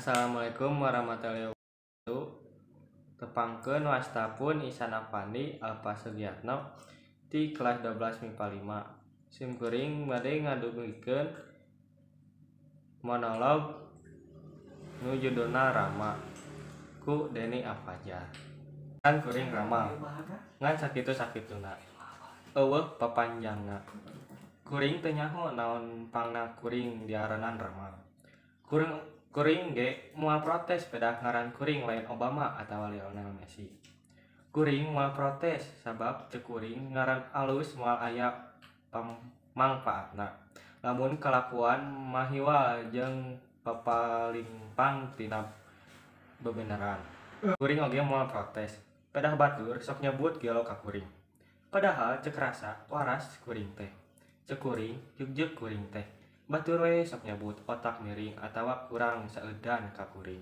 Assalamualaikum warahmatullahi wabarakatuh. Tepangkeun wastapun Ihsan Afandi Alfa Sugiatno di kelas 12 MIPA 5. Simkuring bade ngadugikeun monolog nu judulna Rama ku Deni Afajar. Kan kuring ramal ngan sakitu-sakituna eueuh papanjangna. Kuring teu nyaho naon pangna kuring diaranan ramal. Kuring ge moal protes pedah ngaran kuring lain Obama atawa Lionel Messi. Kuring moal protes sabab cek kuring ngaran alus moal aya mangpaatna. Lamun kalakuan mahiwal jeung papalimpang tina bebeneran. Kuring oge moal protes pedah batur sok nyebut gelo ka kuring. Padahal cek rasa waras kuring teh. Cek kuring jeug kuring teh. Batur we sok nyebut otak miring atawa kurang saeudan ka kuring.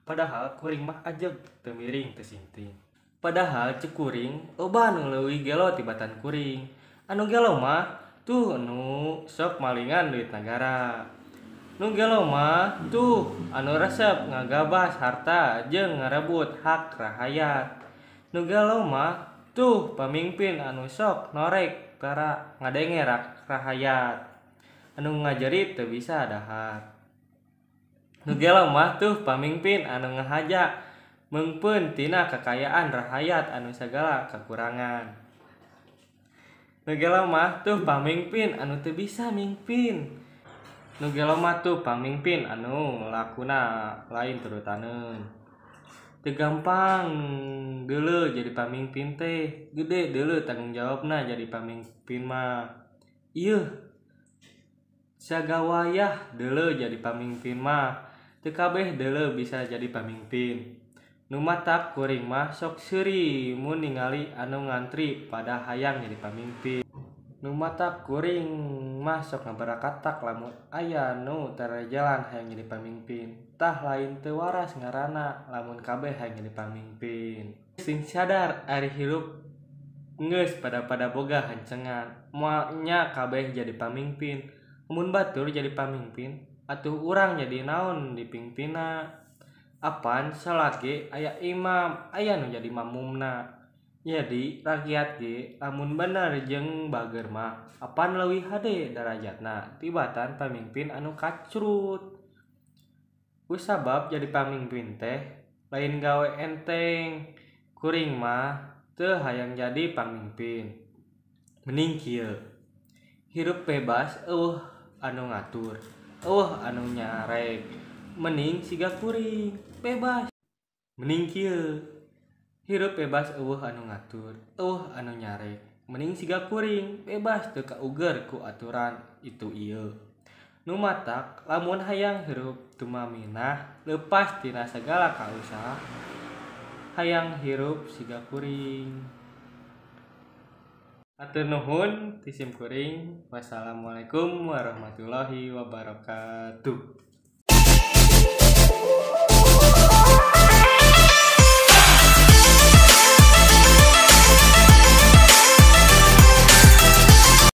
Padahal kuring mah ajeg teu miring teu sinting. Padahal cek kuring loba nu leuwih gelo tibatan kuring. Anu gelo mah tuh anu sok malingan duit nagara. Nu gelo mah tuh anu resep ngagabas harta jeung ngarebut hak rahayat. Nu gelo mah tuh pamimpin anu sok norek para ngadenge rahayat. Anu ngajerit teu bisa dahar. Nu gelo mah tuh pamimpin anu ngahaja meungpeun tina kakayaan rahayat anu sagala kakurangan. Nu gelo mah tuh pamimpin anu teu bisa mimpin. Nu gelo mah tuh pamimpin anu lakuna lain turutaneun. Teu gampang deuleu jadi pamimpin teh, gede deuleu tanggung jawabna jadi pamimpin mah. Ieuh sagawayah deuleu jadi pamimpin mah, teu kabeh deuleu bisa jadi pamimpin. Nu matak kuring mah sok seuri mun ningali anu ngantri pada hayang jadi pamimpin. Nu matak kuring mah sok ngabarakatak lamun aya nu tarajalan hayang jadi pamimpin. Tah lain teu waras ngaranna lamun kabeh hayang jadi pamimpin. Sing sadar ari hirup geus pada boga hancengan, moal nya kabeh jadi pamimpin. Mun batur jadi pamimpin, atuh urang jadi naon dipingpinna. Apan salat ge aya imam, aya nu jadi mamumna. Jadi rakyat ge lamun bener jeung bager mah, apan leuwih hade darajatna tibatan pamimpin anu kacrut. Ku sabab jadi pamimpin teh lain gawe enteng. Kuring mah teu hayang jadi pamimpin. Mending kieu. Hirup bebas eueuh anu ngatur, eueuh anu nyarek. Mending siga kuring bebas. Mending kieu. Hirup bebas eueuh anu ngatur, eueuh anu nyarek. Mending siga kuring bebas teu kauger ku aturan itu ieu. Nu matak lamun hayang hirup tumaminah leupas tina sagala kausaha, hayang hirup siga kuring. Hatur nuhun ti simkuring. Wassalamualaikum warahmatullahi wabarakatuh.